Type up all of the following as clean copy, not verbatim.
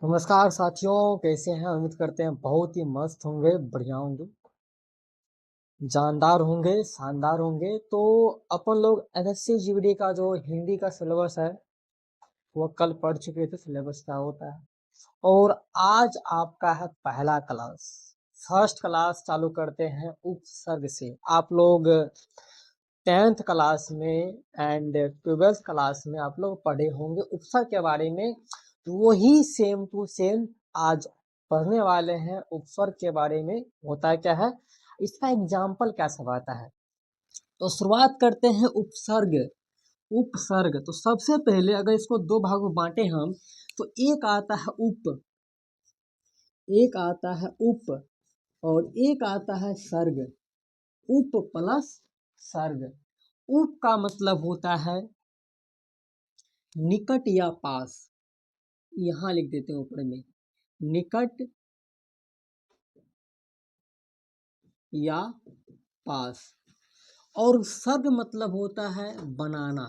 नमस्कार साथियों, कैसे हैं? उम्मीद करते हैं बहुत ही मस्त होंगे, बढ़िया होंगे, जानदार होंगे, शानदार होंगे। तो अपन लोग एसएससी जीडी का जो हिंदी का सिलेबस है वो कल पढ़ चुके थे। सिलेबस क्या होता है और आज आपका है पहला क्लास, फर्स्ट क्लास चालू करते हैं उपसर्ग से। आप लोग 10th क्लास में एंड 12th क्लास में आप लोग पढ़े होंगे उपसर्ग के बारे में। तो वही सेम टू सेम आज पढ़ने वाले हैं उपसर्ग के बारे में। होता है क्या है, इसका एग्जाम्पल क्या सब आता है। तो शुरुआत करते हैं उपसर्ग। उपसर्ग तो सबसे पहले अगर इसको दो भाग में बांटे हम, तो एक आता है उप, एक आता है उप और एक आता है सर्ग। उप प्लस सर्ग। उप का मतलब होता है निकट या पास, यहां लिख देते हैं ऊपर में, निकट या पास। और सर्ग मतलब होता है बनाना।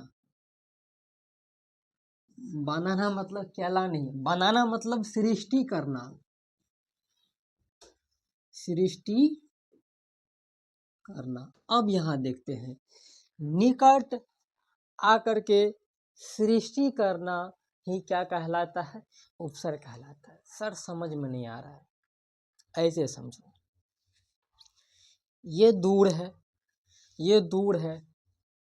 बनाना मतलब कैला नहीं, बनाना मतलब सृष्टि करना, सृष्टि करना। अब यहां देखते हैं, निकट आकर के सृष्टि करना ही क्या कहलाता है? उपसर्ग कहलाता है। सर समझ में नहीं आ रहा है, ऐसे समझो। ये दूर है, ये दूर है,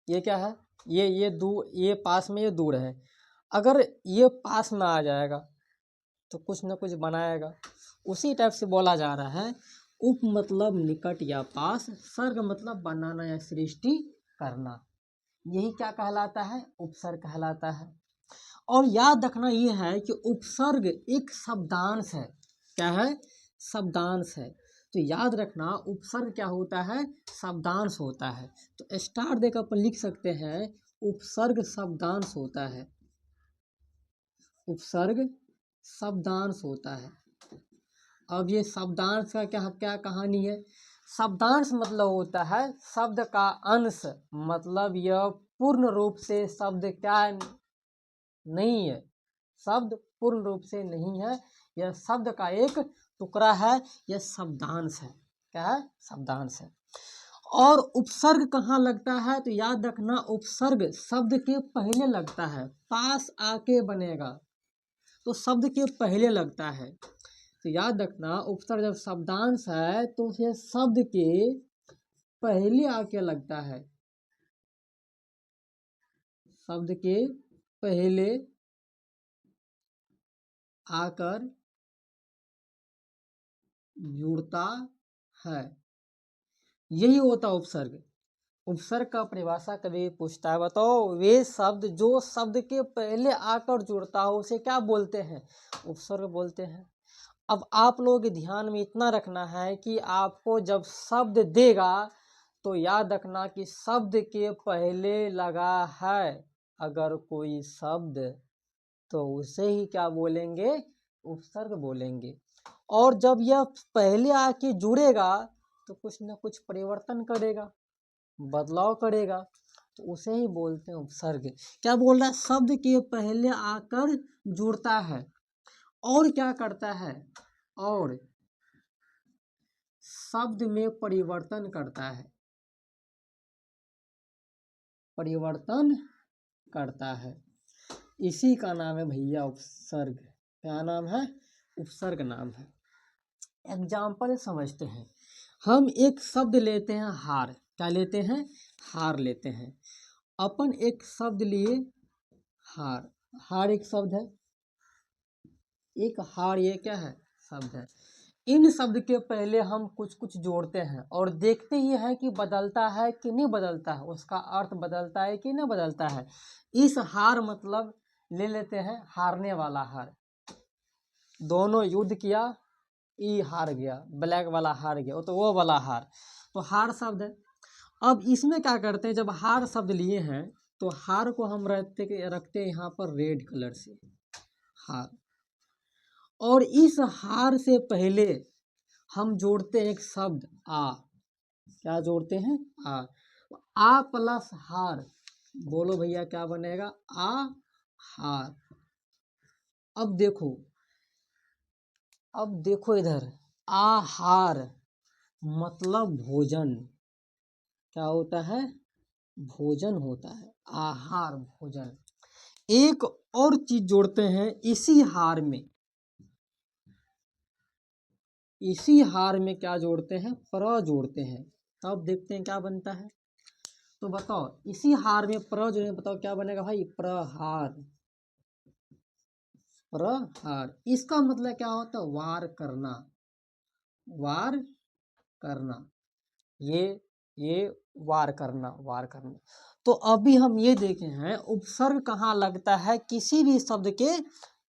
ये क्या है, ये दूर, ये पास में, ये दूर है। अगर ये पास में आ जाएगा तो कुछ ना कुछ बनाएगा। उसी टाइप से बोला जा रहा है, उप मतलब निकट या पास, सर्ग मतलब बनाना या सृष्टि करना। यही क्या कहलाता है? उपसर्ग कहलाता है। और याद रखना ये है कि उपसर्ग एक शब्दांश है। क्या है? शब्दांश है। तो याद रखना उपसर्ग क्या होता है? शब्दांश होता है। तो स्टार देकर अपन लिख सकते हैं उपसर्ग शब्दांश होता है। उपसर्ग शब्दांश होता है। अब ये शब्दांश का क्या क्या कहानी है? शब्दांश मतलब होता है शब्द का अंश, मतलब यह पूर्ण रूप से शब्द क्या नहीं है, शब्द पूर्ण रूप से नहीं है, यह शब्द का एक टुकड़ा है, यह शब्दांश है। क्या है? शब्दांश है। और उपसर्ग कहाँ लगता है? तो याद रखना उपसर्ग शब्द के पहले लगता है, पास आके बनेगा तो शब्द के पहले लगता है। तो याद रखना उपसर्ग जब शब्दांश है तो यह शब्द के पहले आके लगता है, शब्द के पहले आकर जुड़ता है। यही होता उपसर्ग। उपसर्ग का परिभाषा कभी पूछता है, बताओ वे शब्द जो शब्द के पहले आकर जुड़ता हो उसे क्या बोलते हैं? उपसर्ग बोलते हैं। अब आप लोगों के ध्यान में इतना रखना है कि आपको जब शब्द देगा तो याद रखना कि शब्द के पहले लगा है अगर कोई शब्द, तो उसे ही क्या बोलेंगे? उपसर्ग बोलेंगे। और जब यह पहले आके जुड़ेगा तो कुछ ना कुछ परिवर्तन करेगा, बदलाव करेगा, तो उसे ही बोलते हैं उपसर्ग। क्या बोल रहा है? शब्द के पहले आकर जुड़ता है और क्या करता है? और शब्द में परिवर्तन करता है, परिवर्तन करता है। इसी का नाम है भैया उपसर्ग। क्या नाम है? उपसर्ग नाम है। एग्जाम्पल समझते हैं। हम एक शब्द लेते हैं हार। क्या लेते हैं? हार लेते हैं। अपन एक शब्द लिए हार। हार एक शब्द है, एक हार ये क्या है? शब्द है। इन शब्द के पहले हम कुछ कुछ जोड़ते हैं और देखते ही हैं कि बदलता है कि नहीं बदलता है, उसका अर्थ बदलता है कि नहीं बदलता है। इस हार मतलब ले लेते हैं हारने वाला हार। दोनों युद्ध किया, ई हार गया, ब्लैक वाला हार गया, तो वो वाला हार, तो हार शब्द है। अब इसमें क्या करते हैं, जब हार शब्द लिए हैं तो हार को हम रखते हैं यहाँ पर रेड कलर से, हार। और इस हार से पहले हम जोड़ते हैं एक शब्द आ। क्या जोड़ते हैं? आ प्लस हार, बोलो भैया क्या बनेगा? आ हार। अब देखो अब देखो इधर, आहार मतलब भोजन, क्या होता है? भोजन होता है, आहार भोजन। एक और चीज जोड़ते हैं इसी हार में, इसी हार में क्या जोड़ते हैं? प्र जोड़ते हैं। अब देखते हैं क्या बनता है। तो बताओ, इसी हार में प्र जोड़े, बताओ क्या बनेगा भाई? प्रहार, प्रहार। इसका मतलब क्या होता है? वार करना, वार करना, ये वार करना, वार करना। तो अभी हम ये देखे हैं उपसर्ग कहाँ लगता है? किसी भी शब्द के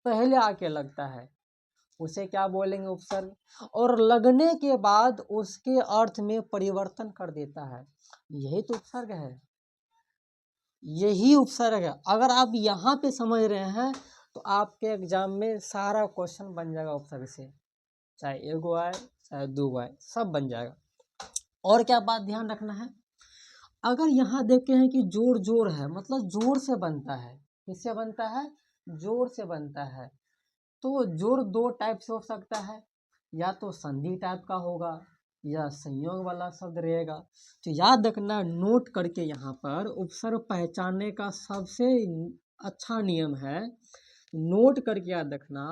पहले आके लगता है, उसे क्या बोलेंगे? उपसर्ग। और लगने के बाद उसके अर्थ में परिवर्तन कर देता है, यही तो उपसर्ग है, यही उपसर्ग है। अगर आप यहाँ पे समझ रहे हैं तो आपके एग्जाम में सारा क्वेश्चन बन जाएगा उपसर्ग से, चाहे एगो आए चाहे दो आए, सब बन जाएगा। और क्या बात ध्यान रखना है, अगर यहाँ देखते हैं कि जोड़ जोड़ है, मतलब जोड़ से बनता है। किससे बनता है? जोड़ से बनता है। तो जोड़ दो टाइप से हो सकता है, या तो संधि टाइप का होगा या संयोग वाला शब्द रहेगा। तो याद रखना, नोट करके यहाँ पर उपसर्ग पहचानने का सबसे अच्छा नियम है, नोट करके याद रखना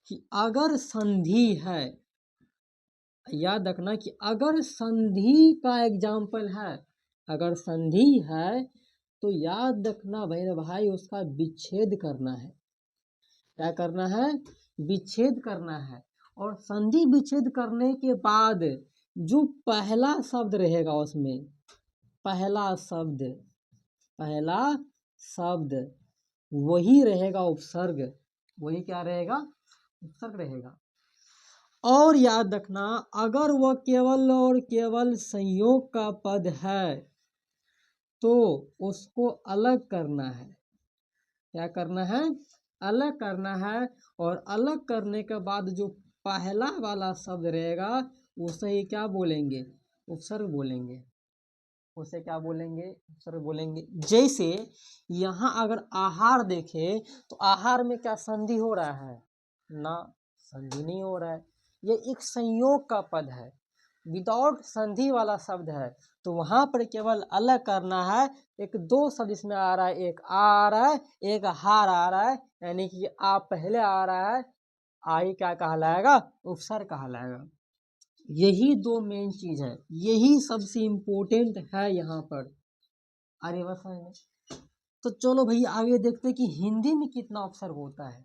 कि अगर संधि है, याद रखना कि अगर संधि का एग्जाम्पल है, अगर संधि है तो याद रखना भाई भाई उसका विच्छेद करना है। क्या करना है? विच्छेद करना है। और संधि विच्छेद करने के बाद जो पहला शब्द रहेगा उसमें, पहला शब्द, पहला शब्द वही रहेगा उपसर्ग, वही क्या रहेगा? उपसर्ग रहेगा। और याद रखना, अगर वह केवल और केवल संयोग का पद है तो उसको अलग करना है। क्या करना है? अलग करना है। और अलग करने के बाद जो पहला वाला शब्द रहेगा उसे ही क्या बोलेंगे? उपसर्ग बोलेंगे। उसे क्या बोलेंगे? उपसर्ग बोलेंगे। जैसे यहाँ अगर आहार देखें तो आहार में क्या संधि हो रहा है? ना, संधि नहीं हो रहा है, ये एक संयोग का पद है, विदाउट संधि वाला शब्द है। तो वहां पर केवल अलग करना है, एक दो शब्द इसमें आ रहा है, एक आ रहा है, एक हार आ रहा है, यानी कि आ पहले आ रहा है, आई क्या कहलाएगा? उपसर्ग कहलाएगा। यही दो मेन चीज है, यही सबसे इम्पोर्टेंट है यहाँ पर। अरे बस में तो चलो भैया आगे देखते कि हिंदी में कितना उपसर्ग होता है।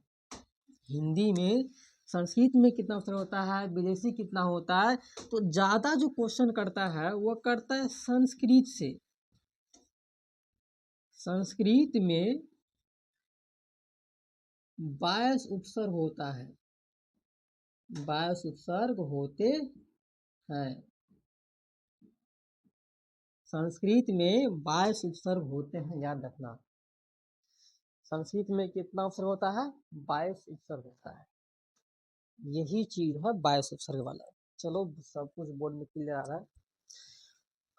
हिंदी में, संस्कृत में कितना उपसर्ग होता है, विदेशी कितना होता है। तो ज्यादा जो क्वेश्चन करता है वो करता है संस्कृत से। संस्कृत में 22 उपसर्ग होता है, 22 उपसर्ग होते हैं। संस्कृत में 22 उपसर्ग होते हैं, याद रखना। संस्कृत में कितना उपसर्ग होता है? 22 उपसर्ग होता है, यही चीज है 22 उपसर्ग वाला। चलो सब कुछ बोर्ड में क्लियर आ रहा है।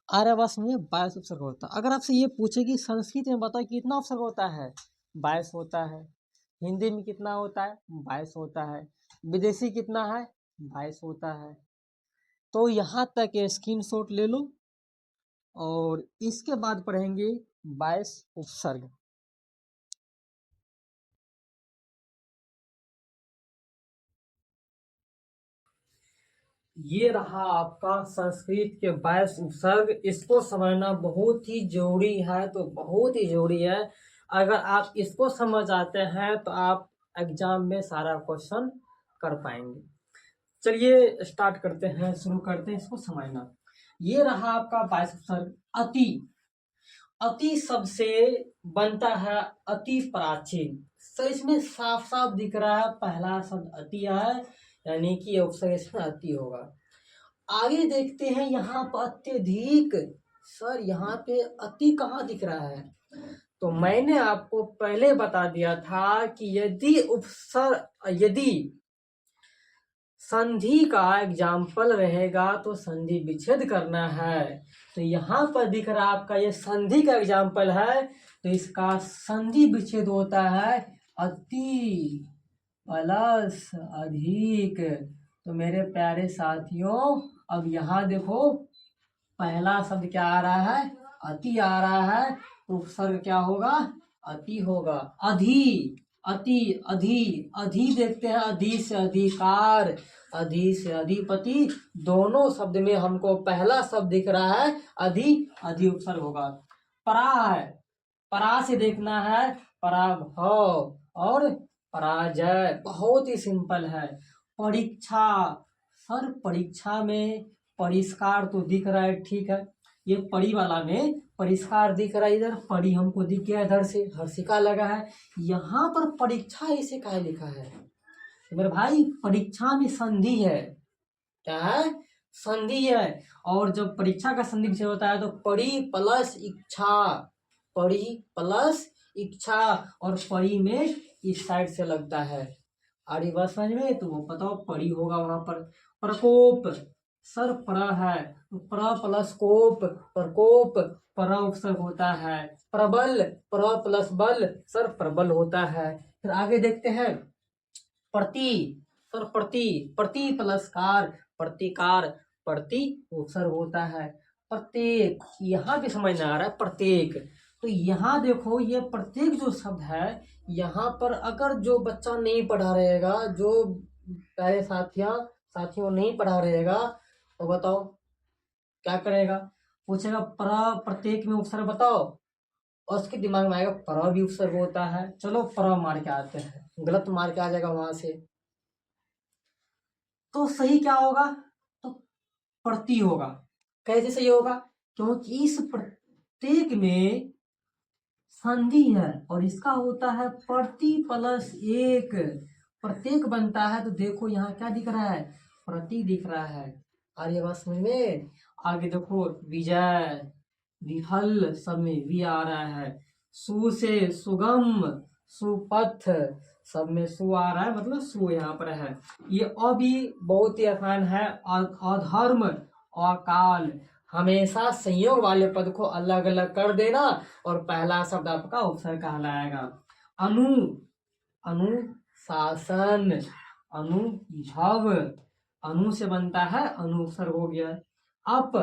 आर्यवास में 22 उपसर्ग होता है। अगर आपसे ये पूछे कि संस्कृत में बताओ कितना उपसर्ग होता है? 22 होता है। हिंदी में कितना होता है? 22 होता है। विदेशी कितना है? 22 होता है। तो यहाँ तक स्क्रीनशॉट ले लो और इसके बाद पढ़ेंगे 22 उपसर्ग। ये रहा आपका संस्कृत के 22 उपसर्ग। इसको समझना बहुत ही जरूरी है, तो बहुत ही जरूरी है। अगर आप इसको समझ आते हैं तो आप एग्जाम में सारा क्वेश्चन कर पाएंगे। चलिए स्टार्ट करते हैं, शुरू करते हैं इसको समझना। ये रहा आपका 22 उपसर्ग। अति, अति शब्द से बनता है अति प्राचीन। तो इसमें साफ साफ दिख रहा है पहला शब्द अति है, यानी कि उपसर्ग इसमें अति होगा। आगे देखते हैं यहाँ पर अत्यधिक। सर यहाँ पे अति कहाँ दिख रहा है? तो मैंने आपको पहले बता दिया था कि यदि संधि का एग्जाम्पल रहेगा तो संधि विच्छेद करना है। तो यहाँ पर दिख रहा है आपका ये संधि का एग्जाम्पल है, तो इसका संधि विच्छेद होता है अति प्लस अधिक। तो मेरे प्यारे साथियों अब यहाँ देखो पहला शब्द क्या आ रहा है, अति आ रहा है, तो उपसर्ग क्या होगा, अति होगा। अधि, अति, अधि, अधि देखते हैं, अधि से अधिकार, अधि से अधिपति, दोनों शब्द में हमको पहला शब्द दिख रहा है अधि, अधि उपसर्ग होगा। परा है, परा से देखना है पराभव और पराजय, बहुत ही सिंपल है। परीक्षा, सर परीक्षा में परिष्कार तो दिख रहा है, ठीक है, ये परी वाला में परिष्कार दिख रहा है, इधर परी हमको दिख गया, इधर से हर्षिका लगा है, यहाँ पर परीक्षा ऐसे काहे लिखा है तो मेरे भाई परीक्षा में संधि है, क्या है, संधि है। और जब परीक्षा का संधि विषय होता है तो परी प्लस इच्छा, परी प्लस इच्छा, और परी में इस साइड से लगता है। आड़ी बात समझ में, तो वो बताओ परी होगा वहां पर। प्रकोप, सर पर है तो पर प्लस कोप, प्रकोप, पर उपसर्ग होता है। प्रबल, पर प्लस बल, सर प्रबल होता है। फिर आगे देखते हैं प्रति, सर प्रति, प्रति प्लस कार, प्रतिकार, प्रति उपसर्ग होता है। प्रत्येक, यहाँ भी समझ में आ रहा है प्रत्येक, तो यहाँ देखो ये प्रत्येक जो शब्द है, यहाँ पर अगर जो बच्चा नहीं पढ़ा रहेगा, जो पहले साथियों नहीं पढ़ा रहेगा, तो बताओ क्या करेगा, पूछेगा प्रत्येक में उपसर्ग बताओ, और उसके दिमाग में आएगा पर भी उपसर्ग होता है, चलो पर मार के आते हैं, गलत मार के आ जाएगा वहां से, तो सही क्या होगा, तो प्रति होगा। कैसे सही होगा, क्योंकि इस प्रत्येक में संधि है और इसका होता है प्रति प्लस एक, प्रत्येक बनता है, तो देखो यहाँ क्या दिख रहा है, प्रति दिख रहा है। और ये बात समझ में, आगे देखो विजय, विफल, सब में वी आ रहा है। सु से सुगम, सुपथ, सब में सु आ रहा है, मतलब सु यहाँ पर है। ये अभी बहुत ही आसान है, अधर्म, अकाल, हमेशा संयोग वाले पद को अलग अलग कर देना और पहला शब्द आपका उपसर्ग कहलाएगा। अनु, अनुशासन, अनुभव, अनु से बनता है, अनु उपसर्ग हो गया। अप,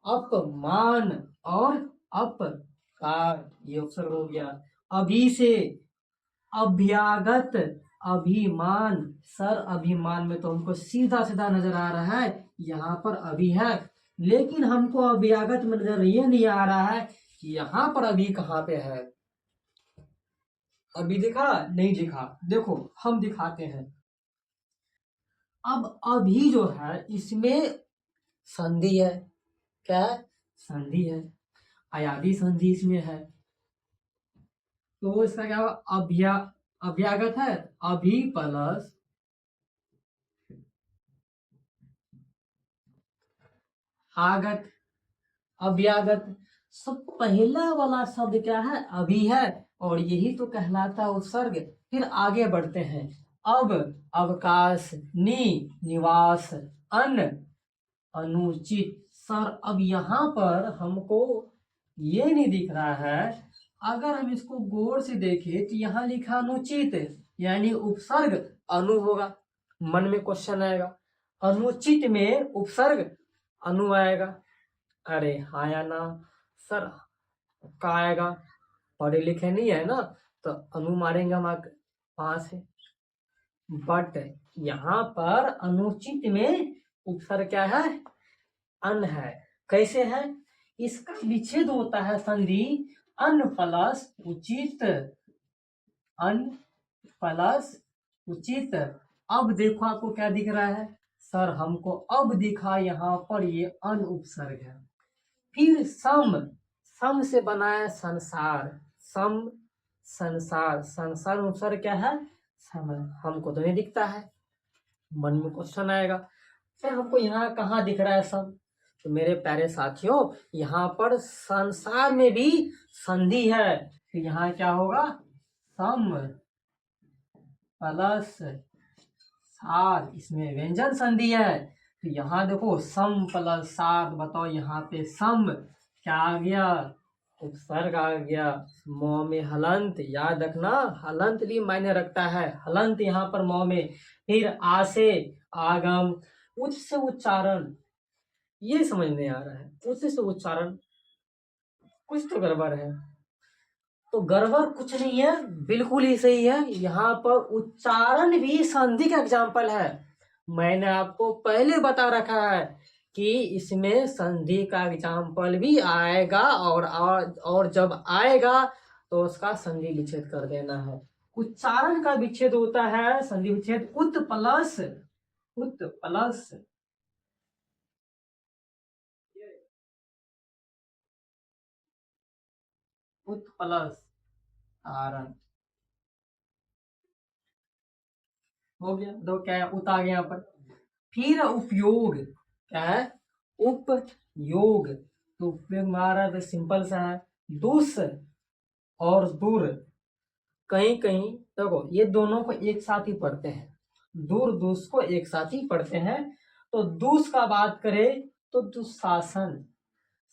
अपमान और अपकार, ये उपसर्ग हो गया। अभी से अभ्यागत, अभिमान, सर अभिमान में तो हमको सीधा सीधा नजर आ रहा है, यहाँ पर अभी है, लेकिन हमको अभ्यागत में नजर ये नहीं आ रहा है कि यहाँ पर अभी कहाँ पे है, अभी दिखा नहीं दिखा, देखो हम दिखाते हैं। अब अभी जो है इसमें संधि है, क्या है, संधि है, अयादी संधि इसमें है, तो इसका क्या होगा, अभ्यागत है, अभी प्लस आगत, अभ्यागत, सब पहला वाला शब्द क्या है, अभी है, और यही तो कहलाता है उपसर्ग। फिर आगे बढ़ते हैं, अब, अवकाश, निवास, अन्न, अनुचित, सर अब यहाँ पर हमको ये नहीं दिख रहा है, अगर हम इसको गौर से देखें तो यहाँ लिखा अनुचित, यानी उपसर्ग अनु होगा, मन में क्वेश्चन आएगा, अनुचित में उपसर्ग अनु आएगा, अरे हाँ या ना सर, का आएगा, पढ़े लिखे नहीं है ना, तो अनु मारेंगे हम वहां से, बट यहाँ पर अनुचित में उपसर्ग क्या है, अन है। कैसे है, इसका विच्छेद होता है संधि अन प्लस उचित, अन प्लस उचित। अब देखो आपको क्या दिख रहा है, सर हमको अब दिखा यहाँ पर ये अन उपसर्ग है। फिर सम, सम से बना है संसार, सम संसार, संसार उपसर्ग क्या है, सम, हमको तो नहीं दिखता है, मन में क्वेश्चन आएगा, फिर हमको यहाँ कहाँ दिख रहा है सम, तो मेरे प्यारे साथियों यहाँ पर संसार में भी संधि है, तो यहाँ क्या होगा, सम प्लस सार, इसमें व्यंजन संधि है, तो यहाँ देखो सम प्लस सार, बताओ यहाँ पे सम क्या आ गया, उपसर्ग आ गया, मौ में हलंत, याद रखना हलंत भी मायने रखता है, हलंत यहाँ पर मौ में। फिर आ से आगम, उच्च से उच्चारण, ये समझ नहीं आ रहा है, उच्च से उच्चारण, कुछ तो गड़बड़ है। तो गड़बड़ कुछ नहीं है, बिल्कुल ही सही है। यहाँ पर उच्चारण भी संधि का एग्जाम्पल है। मैंने आपको पहले बता रखा है कि इसमें संधि का एग्जाम्पल भी आएगा, और जब आएगा तो उसका संधि विच्छेद कर देना है। उच्चारण का विच्छेद होता है संधि विच्छेद उत प्लस आरण। हो गया, दो क्या है, उत आ गया यहाँ पर। फिर उपयोग, क्या है, उपयोग। तो उपयोग में आ रहा है, सिंपल सा है, दुस और दूर। कहीं कहीं देखो ये दोनों को एक साथ ही पढ़ते हैं, दूर दुस को एक साथ ही पढ़ते हैं। तो दुस का बात करें तो दुशासन।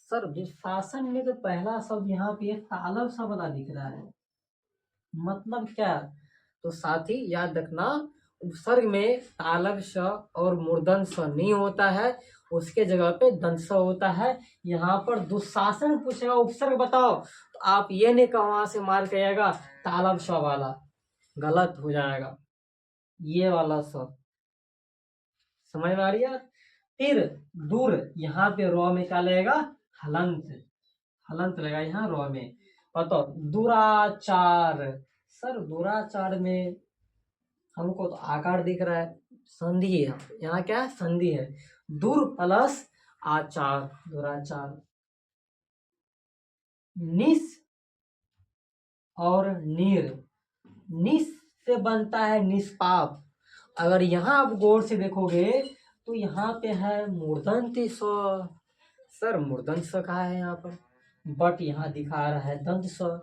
सर दुशासन में तो पहला शब्द यहाँ पे तालब सा वाला दिख रहा है, मतलब क्या? तो साथ ही याद रखना, उपसर्ग में तालब श और मूर्धन स नहीं होता है, उसके जगह पे दंत स होता है। यहाँ पर दुशासन पूछेगा उपसर्ग बताओ, तो आप ये नहीं कहो वहां से मार के आएगा तालब श वाला, गलत हो जाएगा, ये वाला स। समझ में आ रही है? फिर दूर, यहाँ पे रॉ में क्या लगेगा, हलंत, हलंत लगा यहाँ रॉ में। बताओ दुराचार। सर दुराचार में हमको तो आकार दिख रहा है, संधि है यहाँ, क्या है, संधि है, दूर प्लस आचार, दुराचार। निस और नीर, निस से बनता है निष्पाप। अगर यहाँ आप गौर से देखोगे तो यहाँ पे है मूर्धन्य स। सर मूर्धन्य स कहा है यहाँ पर, बट यहाँ दिखा रहा है दंत स।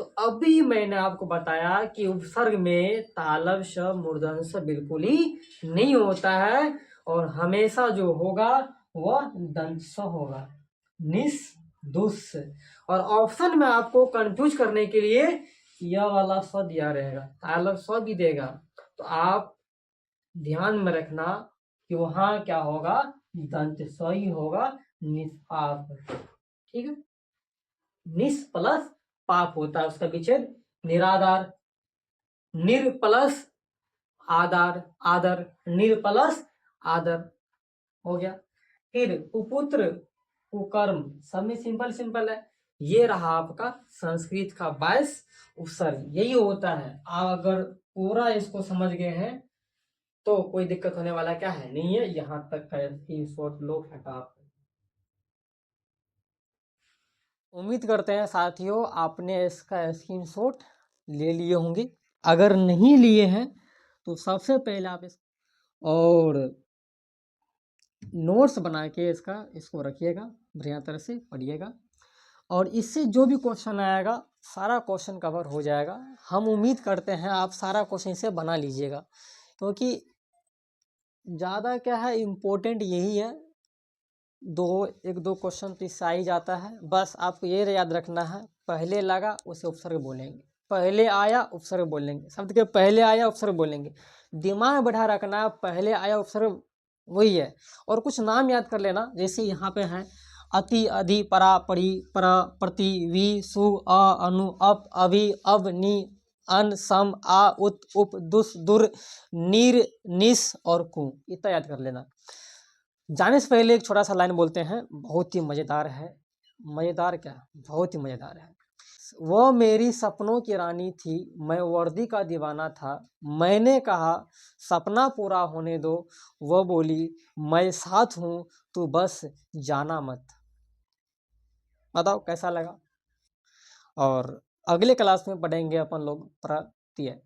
तो अभी मैंने आपको बताया कि उपसर्ग में तालब श मूर्धन्य स बिल्कुल ही नहीं होता है, और हमेशा जो होगा वह दंत स होगा, निस दुस। और ऑप्शन में आपको कंफ्यूज करने के लिए यह वाला स दिया रहेगा, तालब स भी देगा, तो आप ध्यान में रखना कि वहां क्या होगा, दंत स ही होगा, निष्पाप। ठीक है, निस प्लस पाप होता है उसका विच्छेद निराधार, निर प्लस आधार, आदर, निर प्लस आदर, हो गया। फिर कुपुत्र कुकर्म, सब में सिंपल सिंपल है। ये रहा आपका संस्कृत का 22 उपसर्ग, यही होता है। आप अगर पूरा इसको समझ गए हैं तो कोई दिक्कत होने वाला क्या है, नहीं है। यहाँ तक का स्क्रीनशॉट लो फटाफट। उम्मीद करते हैं साथियों आपने इसका स्क्रीनशॉट ले लिए होंगे, अगर नहीं लिए हैं तो सबसे पहले आप इस और नोट्स बना के इसको रखिएगा, बढ़िया तरह से पढ़िएगा, और इससे जो भी क्वेश्चन आएगा सारा क्वेश्चन कवर हो जाएगा। हम उम्मीद करते हैं आप सारा क्वेश्चन इसे बना लीजिएगा, क्योंकि ज़्यादा क्या है, इम्पोर्टेंट यही है, एक दो क्वेश्चन तो इससे आ ही जाता है। बस आपको ये याद रखना है, पहले लगा उसे उपसर्ग बोलेंगे, पहले आया उपसर्ग बोलेंगे, शब्द के पहले आया उपसर्ग बोलेंगे, दिमाग में बैठा रखना, पहले आया उपसर्ग वही है। और कुछ नाम याद कर लेना, जैसे यहाँ पे है अति, अधि, परा, परि, पर, प्रति, वि, सु, अ, अनु, अप, अभि, अब, नि, अन, सम, आ, उत, उप, दुस, दुर, नीर, निस और कु, इतना याद कर लेना। जाने से पहले एक छोटा सा लाइन बोलते हैं, बहुत ही मज़ेदार है, मज़ेदार क्या, बहुत ही मज़ेदार है। वो मेरी सपनों की रानी थी, मैं वर्दी का दीवाना था, मैंने कहा सपना पूरा होने दो, वो बोली मैं साथ हूँ, तू बस जाना मत। बताओ कैसा लगा। और अगले क्लास में पढ़ेंगे अपन लोग प्रत्यय।